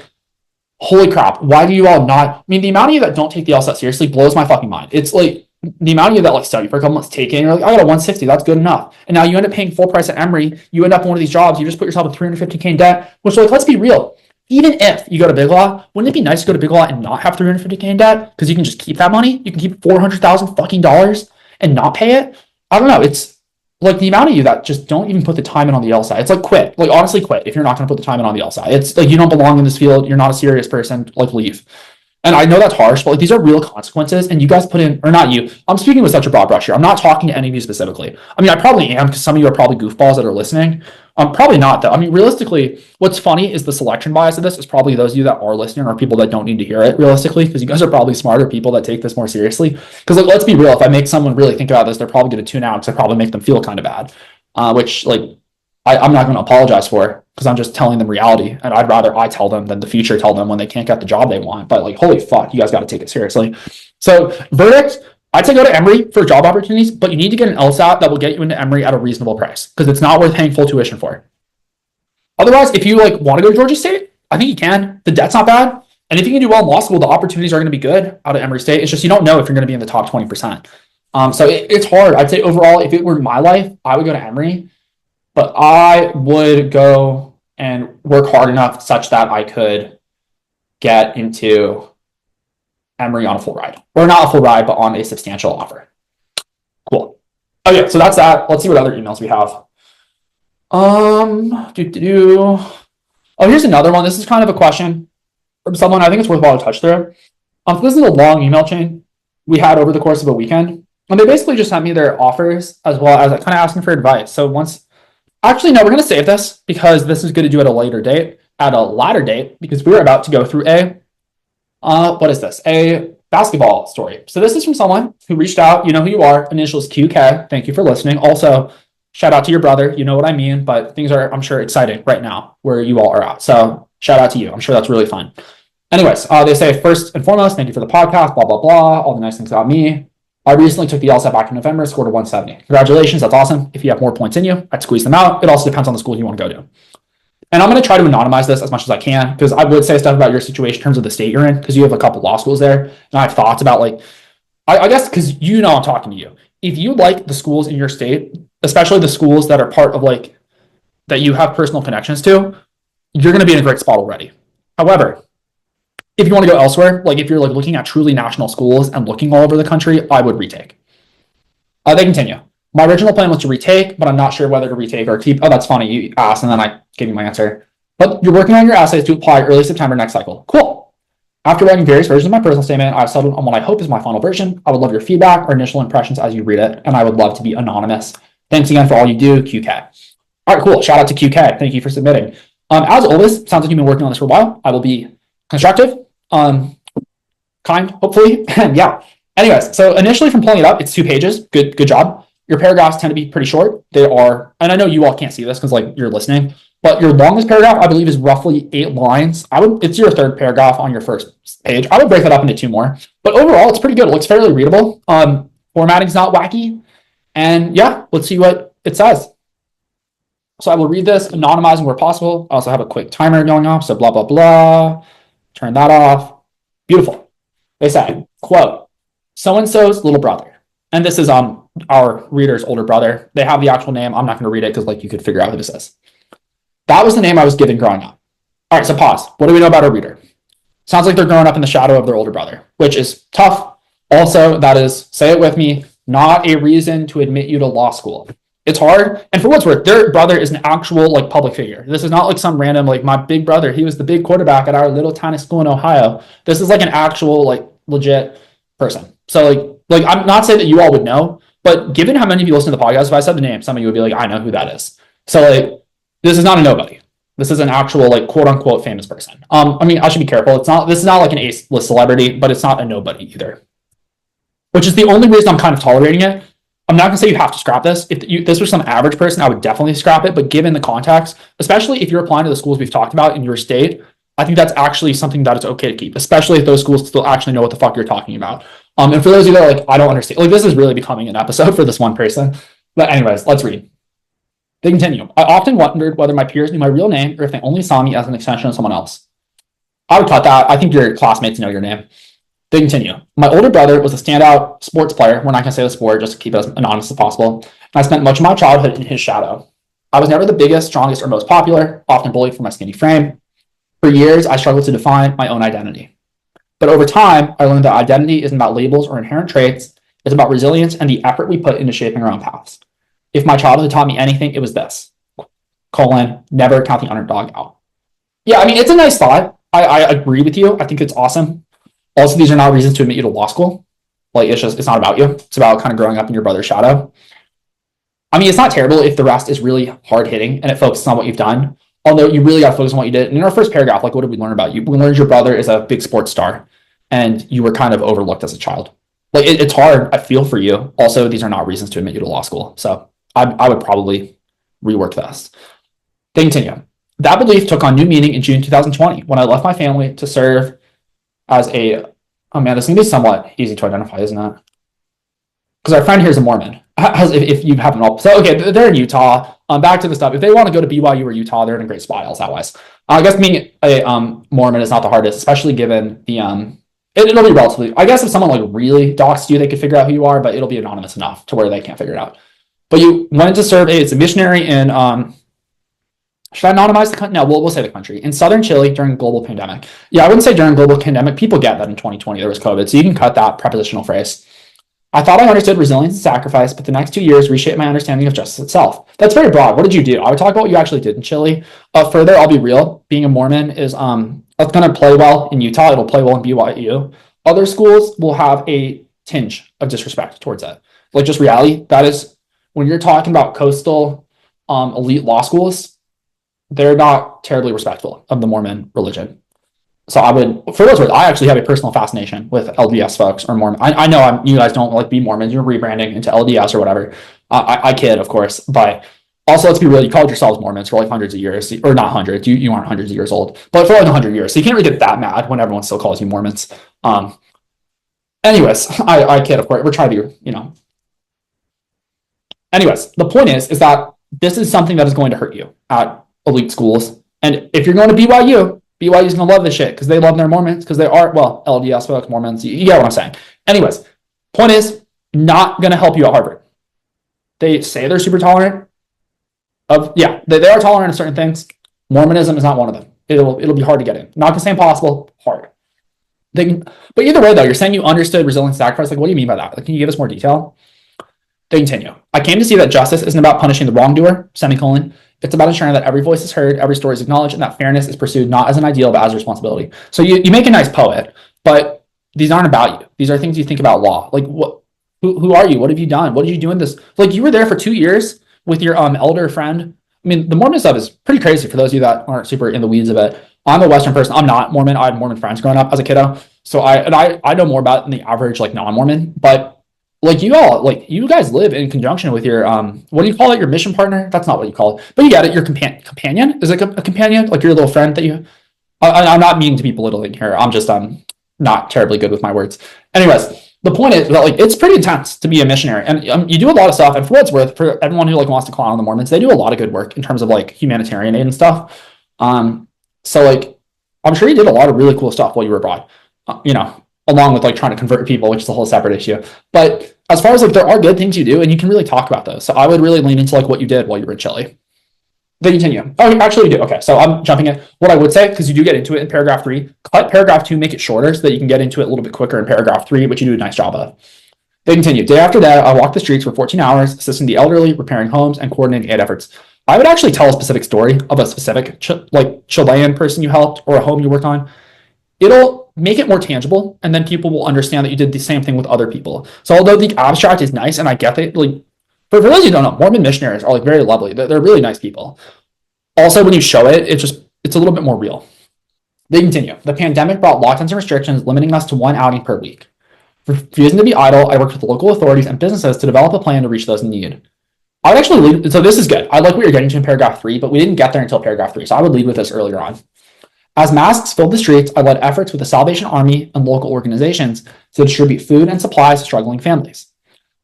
holy crap, why do you all not? I mean, the amount of you that don't take the LSAT seriously blows my fucking mind. It's like the amount of you that like study for a couple months, take it, and you're like, I got a 160, that's good enough. And now you end up paying full price at Emory, you end up in one of these jobs, you just put yourself in 350K in debt, which like, let's be real. Even if you go to Big Law, wouldn't it be nice to go to Big Law and not have 350K in debt? Because you can just keep that money. You can keep 400,000 fucking dollars and not pay it. I don't know. It's like the amount of you that just don't even put the time in on the LSAT. It's like quit. Like honestly, quit if you're not going to put the time in on the LSAT. It's like you don't belong in this field. You're not a serious person. Like leave. And I know that's harsh, but like these are real consequences. And you guys put in, or not you. I'm speaking with such a broad brush here. I'm not talking to any of you specifically. I mean, I probably am because some of you are probably goofballs that are listening. Probably not though. I mean, realistically, what's funny is the selection bias of this is probably those of you that are listening are people that don't need to hear it realistically, because you guys are probably smarter people that take this more seriously. Because like, let's be real, if I make someone really think about this, they're probably going to tune out because I probably make them feel kind of bad. Which like I'm not going to apologize for because I'm just telling them reality, and I'd rather I tell them than the future tell them when they can't get the job they want. But like, holy fuck, you guys got to take it seriously. So verdict, I'd say go to Emory for job opportunities, but you need to get an LSAT that will get you into Emory at a reasonable price because it's not worth paying full tuition for. Otherwise, if you like want to go to Georgia State, I think you can. The debt's not bad, and if you can do well in law school, the opportunities are going to be good out of Emory State. It's just you don't know if you're going to be in the top 20%. So it's hard. I'd say overall, if it were my life, I would go to Emory, but I would go and work hard enough such that I could get into Emory on a full ride, or not a full ride, but on a substantial offer. Cool. Okay, so that's that. Let's see what other emails we have. Oh, here's another one. This is kind of a question from someone. I think it's worthwhile to touch through. This is a long email chain we had over the course of a weekend. And they basically just sent me their offers as well as kind of asking for advice. So actually, no, we're going to save this because this is good to do at a later date, because we're about to go through what is this? A basketball story. So this is from someone who reached out. You know who you are. Initials QK. Thank you for listening. Also, shout out to your brother. You know what I mean, but things are, I'm sure, exciting right now where you all are at. So shout out to you. I'm sure that's really fun. Anyways, they say, first and foremost, thank you for the podcast, blah, blah, blah, all the nice things about me. I recently took the LSAT back in November, scored a 170. Congratulations, that's awesome. If you have more points in you, I'd squeeze them out. It also depends on the school you want to go to. And I'm going to try to anonymize this as much as I can, because I would say stuff about your situation in terms of the state you're in, because you have a couple law schools there. And I have thoughts about like, I guess because you know I'm talking to you. If you like the schools in your state, especially the schools that are part of like, that you have personal connections to, you're going to be in a great spot already. However, if you want to go elsewhere, like if you're like looking at truly national schools and looking all over the country, I would retake. They continue. My original plan was to retake, but I'm not sure whether to retake or keep. Oh, that's funny. You asked and then I gave you my answer. But you're working on your essays to apply early September next cycle. Cool. After writing various versions of my personal statement, I've settled on what I hope is my final version. I would love your feedback or initial impressions as you read it, and I would love to be anonymous. Thanks again for all you do, QK. All right, cool. Shout out to QK. Thank you for submitting. As always, sounds like you've been working on this for a while. I will be constructive. Kind, hopefully. Yeah. Anyways, so initially from pulling it up, it's 2 pages. Good job. Your paragraphs tend to be pretty short. They are, and I know you all can't see this because like you're listening, but your longest paragraph, I believe, is roughly 8 lines. It's your 3rd paragraph on your 1st page. I would break that up into 2 more, but overall, it's pretty good. It looks fairly readable. Formatting's not wacky. And yeah, let's see what it says. So I will read this, anonymizing where possible. I also have a quick timer going off. So blah, blah, blah. Turn that off. Beautiful. They say, quote, so-and-so's little brother. And this is our reader's older brother. They have the actual name. I'm not going to read it because like you could figure out who this is. That was the name I was given growing up. All right, so pause. What do we know about our reader? Sounds like they're growing up in the shadow of their older brother, which is tough. Also, that is, say it with me, not a reason to admit you to law school. It's hard. And for what's worth, their brother is an actual like public figure. This is not like some random, like my big brother. He was the big quarterback at our little tiny school in Ohio. This is like an actual, like legit person. So like I'm not saying that you all would know, but given how many of you listen to the podcast, if I said the name, some of you would be like, I know who that is. So like, this is not a nobody. This is an actual like quote unquote famous person. I mean, I should be careful. This is not like an A-list celebrity, but it's not a nobody either. Which is the only reason I'm kind of tolerating it. I'm not gonna say you have to scrap this. If this was some average person, I would definitely scrap it. But given the context, especially if you're applying to the schools we've talked about in your state, I think that's actually something that is okay to keep, especially if those schools still actually know what the fuck you're talking about. And for those of you that are like, I don't understand, like this is really becoming an episode for this one person. But anyways, let's read. They continue. I often wondered whether my peers knew my real name or if they only saw me as an extension of someone else. I would cut that. I think your classmates know your name. They continue. My older brother was a standout sports player. We're not going to say the sport just to keep it as anonymous as possible. And I spent much of my childhood in his shadow. I was never the biggest, strongest, or most popular, often bullied for my skinny frame. For years, I struggled to define my own identity. But over time, I learned that identity isn't about labels or inherent traits. It's about resilience and the effort we put into shaping our own paths. If my childhood taught me anything, it was this: never count the underdog out. Yeah, I mean, it's a nice thought. I agree with you. I think it's awesome. Also, these are not reasons to admit you to law school. Like, it's not about you. It's about kind of growing up in your brother's shadow. I mean, it's not terrible if the rest is really hard hitting and it focuses on what you've done. Although you really got to focus on what you did. And in our first paragraph, like, what did we learn about you? We learned your brother is a big sports star and you were kind of overlooked as a child. Like, it's hard. I feel for you. Also, these are not reasons to admit you to law school. So I would probably rework this. They continue. That belief took on new meaning in June 2020 when I left my family to serve as a, oh man, this is going to be somewhat easy to identify, isn't it? Because our friend here is a Mormon. If you haven't all, so okay, they're in Utah. Back to the stuff. If they want to go to BYU or Utah, they're in a great spot LSAT-wise. I guess being a Mormon is not the hardest, especially given the it'll be relatively. I guess if someone like really doxed you, they could figure out who you are, but it'll be anonymous enough to where they can't figure it out. But you went to serve as a missionary in should I anonymize the country? No, we'll say the country. In southern Chile during global pandemic. Yeah, I wouldn't say during global pandemic. People get that in 2020 there was COVID, so you can cut that prepositional phrase. I thought I understood resilience and sacrifice, but the next 2 years reshaped my understanding of justice itself. That's very broad. What did you do? I would talk about what you actually did in Chile. Further, I'll be real. Being a Mormon is it's going to play well in Utah. It'll play well in BYU. Other schools will have a tinge of disrespect towards it. Like just reality. That is when you're talking about coastal elite law schools, they're not terribly respectful of the Mormon religion. So I would, for those words, I actually have a personal fascination with LDS folks or Mormon. I know you guys don't like be Mormons. You're rebranding into LDS or whatever. I kid, of course. But also, let's be real. You called yourselves Mormons for like hundreds of years, or not hundreds. You aren't hundreds of years old, but for like 100 years. So you can't really get that mad when everyone still calls you Mormons. Anyways, I kid, of course. We're trying to be, Anyways, the point is that this is something that is going to hurt you at elite schools. And if you're going to BYU is going to love this shit because they love their Mormons, because they are, well, LDS folks, Mormons, you get what I'm saying. Anyways, point is, not going to help you at Harvard. They say they're super tolerant they are tolerant of certain things. Mormonism is not one of them. It'll be hard to get in. Not going to say impossible, hard. But either way, though, you're saying you understood resilience sacrifice. Like, what do you mean by that? Like, can you give us more detail? They continue. I came to see that justice isn't about punishing the wrongdoer, semicolon. It's about ensuring that every voice is heard, every story is acknowledged, and that fairness is pursued not as an ideal, but as a responsibility. So you make a nice poet, but these aren't about you. These are things you think about law. Like, who are you? What have you done? What did you do in this? Like, you were there for 2 years with your elder friend. I mean, the Mormon stuff is pretty crazy for those of you that aren't super in the weeds of it. I'm a Western person. I'm not Mormon. I had Mormon friends growing up as a kiddo. So I know more about it than the average, like, non-Mormon. But like you guys live in conjunction with your what do you call it? Your mission partner? That's not what you call it, but you get it. Your companion is like a companion, like your little friend that you. I'm not meaning to be belittling here. I'm just not terribly good with my words. Anyways, the point is that like it's pretty intense to be a missionary, and you do a lot of stuff. And for what it's worth, for everyone who like wants to clown on the Mormons, they do a lot of good work in terms of like humanitarian aid and stuff. So like I'm sure you did a lot of really cool stuff while you were abroad. Along with like trying to convert people, which is a whole separate issue. But as far as like there are good things you do, and you can really talk about those. So I would really lean into like what you did while you were in Chile. They continue. Oh, actually, you do. Okay, so I'm jumping in. What I would say, because you do get into it in paragraph 3, cut paragraph 2, make it shorter so that you can get into it a little bit quicker in paragraph 3, which you do a nice job of. They continue. Day after day, I walked the streets for 14 hours, assisting the elderly, repairing homes, and coordinating aid efforts. I would actually tell a specific story of a specific Chilean person you helped or a home you worked on. It'll make it more tangible, and then people will understand that you did the same thing with other people. So although the abstract is nice, and I get that, for those who don't know, Mormon missionaries are very lovely. They're really nice people. Also, when you show it, it's a little bit more real. They continue. The pandemic brought lockdowns and restrictions, limiting us to one outing per week. Refusing to be idle, I worked with local authorities and businesses to develop a plan to reach those in need. I would actually lead, so this is good. I like what you're getting to in paragraph 3, but we didn't get there until paragraph 3, so I would lead with this earlier on. As masks filled the streets, I led efforts with the Salvation Army and local organizations to distribute food and supplies to struggling families.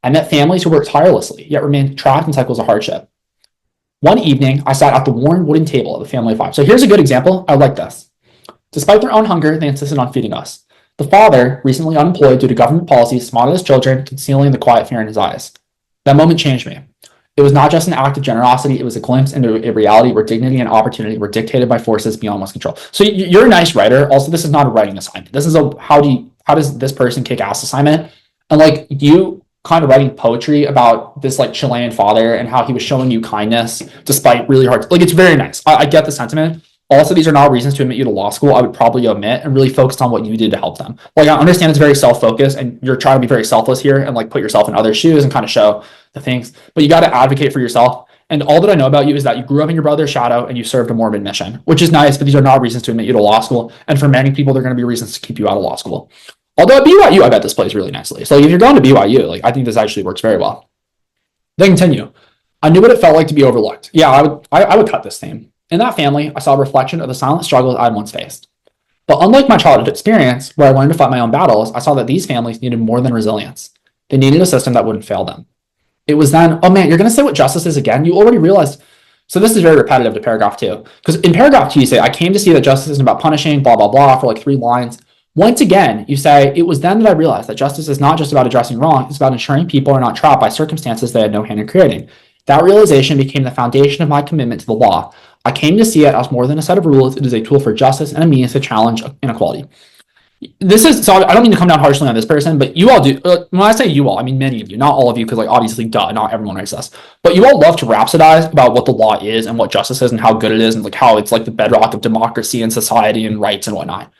I met families who worked tirelessly, yet remained trapped in cycles of hardship. One evening, I sat at the worn wooden table of a family of 5. So here's a good example. I like this. Despite their own hunger, they insisted on feeding us. The father, recently unemployed due to government policies, smiled at his children, concealing the quiet fear in his eyes. That moment changed me. It was not just an act of generosity, it was a glimpse into a reality where dignity and opportunity were dictated by forces beyond one's control. So you're a nice writer. Also, this is not a writing assignment. This is a how does this person kick ass assignment? And you kind of writing poetry about this Chilean father and how he was showing you kindness despite really hard. It's very nice. I get the sentiment. Also, these are not reasons to admit you to law school. I would probably omit and really focus on what you did to help them. I understand it's very self-focused and you're trying to be very selfless here and put yourself in other shoes and kind of show the things, but you got to advocate for yourself. And all that I know about you is that you grew up in your brother's shadow and you served a Mormon mission, which is nice, but these are not reasons to admit you to law school. And for many people, they're going to be reasons to keep you out of law school. Although at BYU, I bet this plays really nicely. So if you're going to BYU, I think this actually works very well. They continue. I knew what it felt like to be overlooked. Yeah, I would cut this theme. In that family, I saw a reflection of the silent struggles I'd once faced. But unlike my childhood experience, where I learned to fight my own battles, I saw that these families needed more than resilience. They needed a system that wouldn't fail them. It was then, oh man, you're going to say what justice is again? You already realized. So this is very repetitive to paragraph 2. Because in paragraph 2, you say, I came to see that justice isn't about punishing, blah, blah, blah, for 3 lines. Once again, you say, it was then that I realized that justice is not just about addressing wrong, it's about ensuring people are not trapped by circumstances they had no hand in creating. That realization became the foundation of my commitment to the law. I came to see it as more than a set of rules. It is a tool for justice and a means to challenge inequality. This is, so I don't mean to come down harshly on this person, but you all do. When I say you all, I mean many of you, not all of you, because obviously, not everyone writes this. But you all love to rhapsodize about what the law is and what justice is and how good it is and how it's the bedrock of democracy and society and rights and whatnot.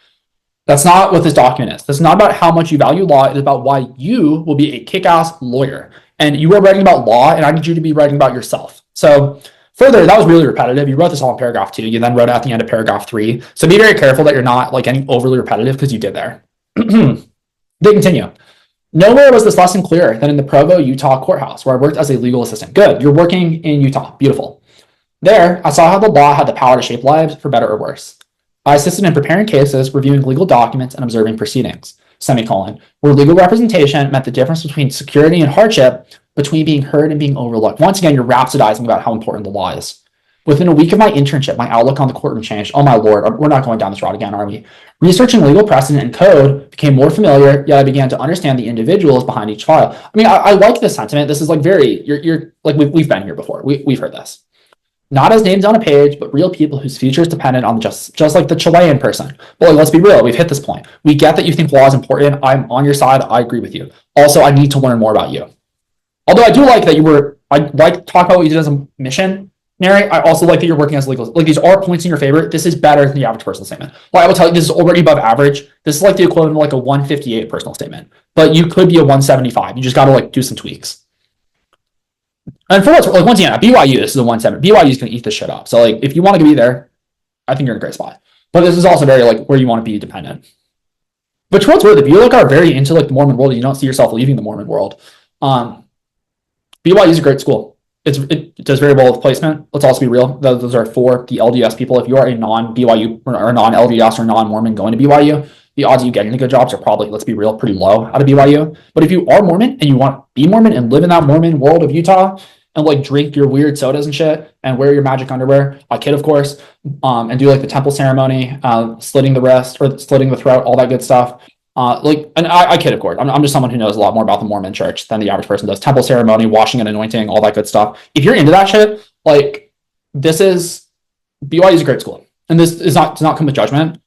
That's not what this document is. This is not about how much you value law. It is about why you will be a kick-ass lawyer. And you are writing about law, and I need you to be writing about yourself. So further, that was really repetitive. You wrote this all in paragraph 2. You then wrote it at the end of paragraph 3. So be very careful that you're not getting overly repetitive because you did there. They continue. Nowhere was this lesson clearer than in the Provo, Utah courthouse, where I worked as a legal assistant. Good. You're working in Utah. Beautiful. There, I saw how the law had the power to shape lives for better or worse. I assisted in preparing cases, reviewing legal documents, and observing proceedings, where legal representation meant the difference between security and hardship, between being heard and being overlooked. Once again, you're rhapsodizing about how important the law is. Within a week of my internship, my outlook on the courtroom changed. Oh my lord, we're not going down this route again, are we? Researching legal precedent and code became more familiar, yet I began to understand the individuals behind each file. I mean, I like this sentiment. This is very, we've been here before. We've heard this. Not as names on a page, but real people whose futures depended on just like the Chilean person. But let's be real, we've hit this point. We get that you think law is important. I'm on your side. I agree with you. Also, I need to learn more about you. Although I do like that I like talk about what you did as a missionary. I also like that you're working as legal. These are points in your favor. This is better than the average personal statement. I will tell you, this is already above average. This is the equivalent of a 158 personal statement. But you could be a 175. You just got to do some tweaks. And for what's once again, at BYU, this is a 170. BYU is going to eat this shit up. So if you want to be there, I think you're in a great spot. But this is also very where you want to be dependent. But for what's worth, if you are very into the Mormon world and you don't see yourself leaving the Mormon world, BYU is a great school. It does very well with placement. Let's also be real. Those are for the LDS people. If you are a non-BYU or non-LDS or non-Mormon going to BYU, the odds of you getting the good jobs are probably, let's be real, pretty low out of BYU. But if you are Mormon and you want to be Mormon and live in that Mormon world of Utah and drink your weird sodas and shit and wear your magic underwear, a kid, of course, and do the temple ceremony, slitting the wrist or slitting the throat, all that good stuff. And I kid, of course. I'm just someone who knows a lot more about the Mormon church than the average person does. Temple ceremony, washing and anointing, all that good stuff. If you're into that shit, BYU is a great school, and this does not come with judgment.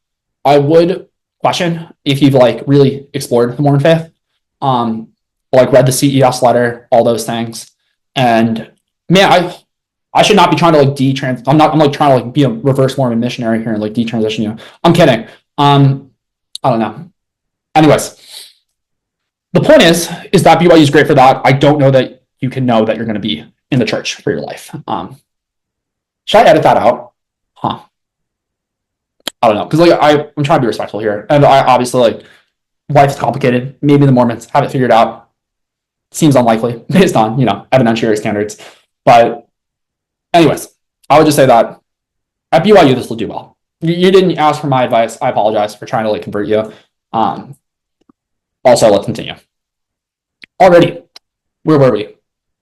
I would question if you've like really explored the Mormon faith, like read the CES letter, all those things. And man, I should not be trying to like I'm like trying to like be a reverse Mormon missionary here and like detransition you. I'm kidding. I don't know. Anyways, the point is that BYU is great for that. I don't know that you can know that you're going to be in the church for your life. Should I edit that out? Huh. I don't know. Because like I'm trying to be respectful here. And I obviously like life's complicated. Maybe the Mormons have it figured out. Seems unlikely based on, evidentiary standards. But anyways, I would just say that at BYU, this will do well. You didn't ask for my advice. I apologize for trying to like convert you. Also, let's continue. Already, where were we?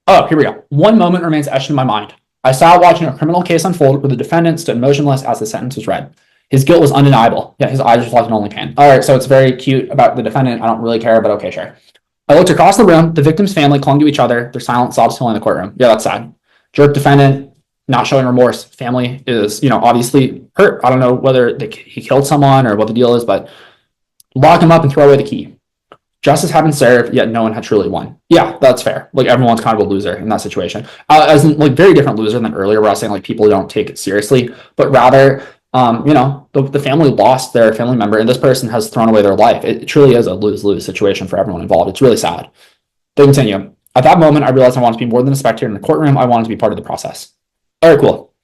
Oh, here we go. One moment remains etched in my mind. I sat watching a criminal case unfold where the defendant stood motionless as the sentence was read. His guilt was undeniable, yet his eyes reflected only pain. All right, so it's very cute about the defendant. I don't really care, but okay, sure. I looked across the room. The victim's family clung to each other, their silent sobs filling the courtroom. Yeah, that's sad. Jerk defendant, not showing remorse. Family is, obviously hurt. I don't know whether he killed someone or what the deal is, but lock him up and throw away the key. Justice had been served, yet no one had truly won. Yeah, that's fair. Like everyone's kind of a loser in that situation. As in, like very different loser than earlier, where I was saying like people don't take it seriously, but rather, the family lost their family member, and this person has thrown away their life. It truly is a lose-lose situation for everyone involved. It's really sad. They continue. At that moment, I realized I wanted to be more than a spectator in the courtroom. I wanted to be part of the process. All right, cool.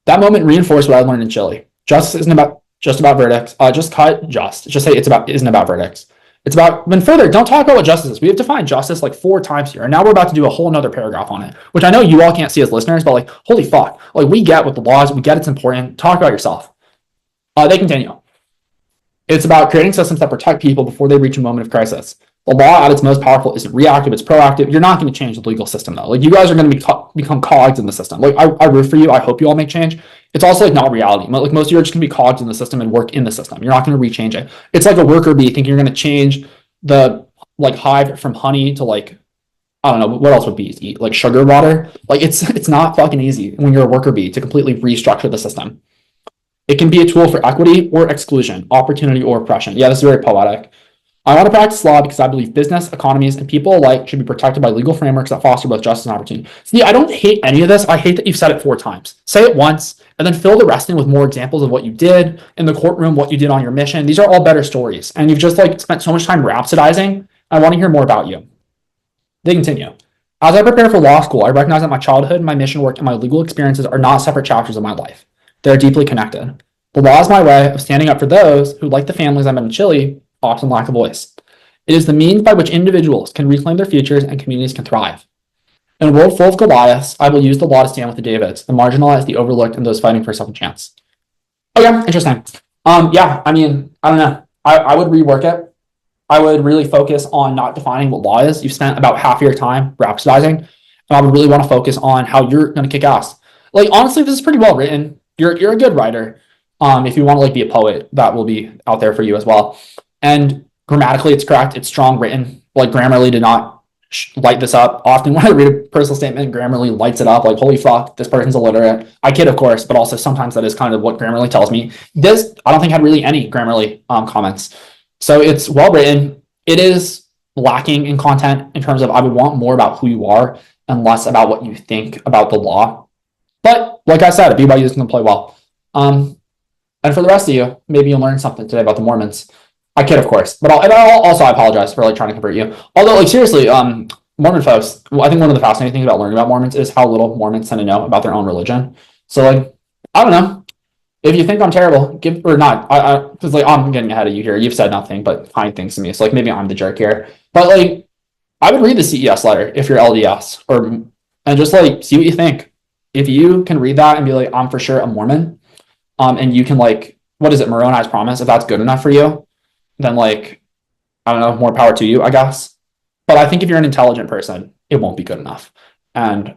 That moment reinforced what I learned in Chile. Justice isn't just about verdicts. Just say isn't about verdicts. It's about, then further, don't talk about what justice is. We have defined justice like 4 times here. And now we're about to do a whole nother paragraph on it, which I know you all can't see as listeners, but like, holy fuck. Like we get what the law is. We get it's important. Talk about yourself. They continue. It's about creating systems that protect people before they reach a moment of crisis. The law at its most powerful isn't reactive, it's proactive. You're not going to change the legal system though. Like you guys are going to become cogs in the system. Like I root for you. I hope you all make change. It's also like not reality. Like most of you are just going to be cogs in the system and work in the system. You're not going to rechange it. It's like a worker bee thinking you're going to change the like hive from honey to like, I don't know, what else would bees eat? Like sugar water? Like it's not fucking easy when you're a worker bee to completely restructure the system. It can be a tool for equity or exclusion, opportunity or oppression. Yeah, this is very poetic. I want to practice law because I believe business, economies, and people alike should be protected by legal frameworks that foster both justice and opportunity. See, I don't hate any of this. I hate that you've said it 4 times. Say it once, and then fill the rest in with more examples of what you did in the courtroom, what you did on your mission. These are all better stories. And you've just like spent so much time rhapsodizing. I want to hear more about you. They continue. As I prepare for law school, I recognize that my childhood, my mission work, and my legal experiences are not separate chapters of my life. They're deeply connected. The law is my way of standing up for those who, like the families I met in Chile, often lack a voice. It is the means by which individuals can reclaim their futures and communities can thrive. In a world full of Goliaths, I will use the law to stand with the Davids, the marginalized, the overlooked, and those fighting for a second chance. Okay, interesting. Yeah, I mean, I don't know. I would rework it. I would really focus on not defining what law is. You've spent about half of your time rhapsodizing, and I would really want to focus on how you're going to kick ass. Like, honestly, this is pretty well written. You're a good writer. If you want to like be a poet, that will be out there for you as well. And grammatically, it's correct. It's strong written. Like Grammarly did not light this up. Often when I read a personal statement, Grammarly lights it up. Like, holy fuck, this person's illiterate. I kid, of course, but also sometimes that is kind of what Grammarly tells me. This, I don't think had really any Grammarly comments. So it's well written. It is lacking in content in terms of I would want more about who you are and less about what you think about the law. But like I said, BYU is going to play well. And for the rest of you, maybe you'll learn something today about the Mormons. I kid, of course, but I apologize for like trying to convert you. Although, like seriously, Mormon folks, I think one of the fascinating things about learning about Mormons is how little Mormons tend to know about their own religion. So, like, I don't know. If you think I'm terrible, or not, because like I'm getting ahead of you here. You've said nothing but kind things to me, so like maybe I'm the jerk here. But like, I would read the CES letter if you're LDS, and just like see what you think. If you can read that and be like, I'm for sure a Mormon. And you can like, what is it, Moroni's promise? If that's good enough for you, then like, I don't know, more power to you, I guess. But I think if you're an intelligent person, it won't be good enough. And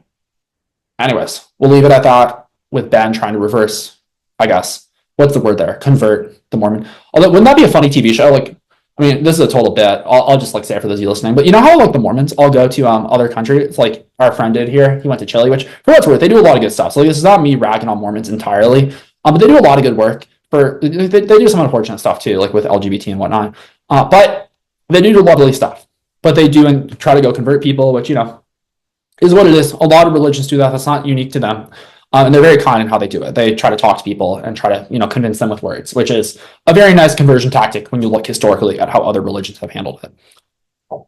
anyways, we'll leave it at that with Ben trying to reverse, I guess, what's the word there? Convert the Mormon. Although, wouldn't that be a funny TV show? Like, I mean, this is a total bit. I'll just like say it for those of you listening. But you know how like the Mormons all go to other countries? Like our friend did here. He went to Chile, which for what it's worth, they do a lot of good stuff. So like, this is not me ragging on Mormons entirely. But they do a lot of good work. They do some unfortunate stuff too, like with LGBT and whatnot. But they do lovely stuff. But they do and try to go convert people, which is what it is. A lot of religions do that. That's not unique to them. And they're very kind in how they do it. They try to talk to people and try to, convince them with words, which is a very nice conversion tactic when you look historically at how other religions have handled it.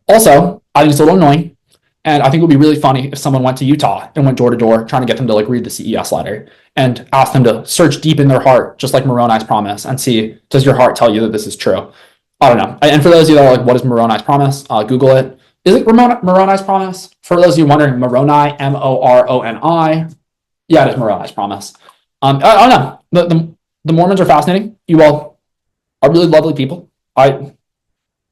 Also, I think it's a little annoying, and I think it would be really funny if someone went to Utah and went door to door trying to get them to like read the CES letter and ask them to search deep in their heart, just like Moroni's promise, and see, does your heart tell you that this is true? I don't know. And for those of you that are like, what is Moroni's promise? Google it. Is it Moroni's promise? For those of you wondering, Moroni, Moroni. Yeah, it is Moroni's promise. I don't know. The Mormons are fascinating. You all are really lovely people.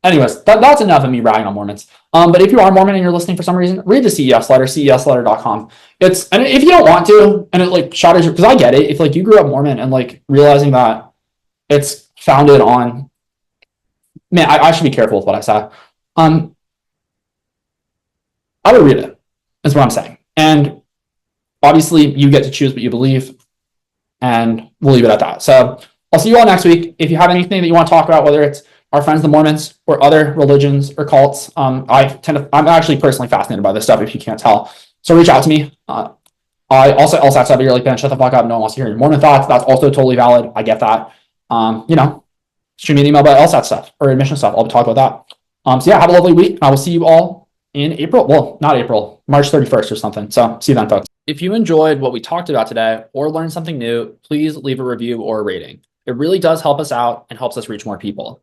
Anyways, that's enough of me ragging on Mormons. But if you are Mormon and you're listening for some reason, read the CES letter, cesletter.com. And if you don't want to, and it like shatters your, because I get it, if like you grew up Mormon and like realizing that it's founded on, man, I should be careful with what I say. I would read it, is what I'm saying. And obviously, you get to choose what you believe, and we'll leave it at that. So I'll see you all next week. If you have anything that you want to talk about, whether it's our friends, the Mormons, or other religions or cults, I'm actually personally fascinated by this stuff, if you can't tell. So reach out to me. I also LSAT stuff, you're like, Ben, shut the fuck up. No one wants to hear your Mormon thoughts. That's also totally valid. I get that. Shoot me an email about LSAT stuff or admission stuff. I'll talk about that. So yeah, have a lovely week. I will see you all in April. Well, not April, March 31st or something. So see you then, folks. If you enjoyed what we talked about today or learned something new, please leave a review or a rating. It really does help us out and helps us reach more people.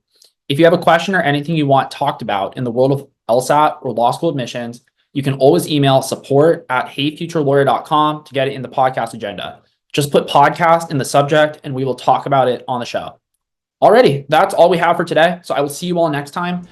If you have a question or anything you want talked about in the world of LSAT or law school admissions, you can always email support@heyfuturelawyer.com to get it in the podcast agenda. Just put podcast in the subject and we will talk about it on the show. Alrighty, that's all we have for today. So I will see you all next time.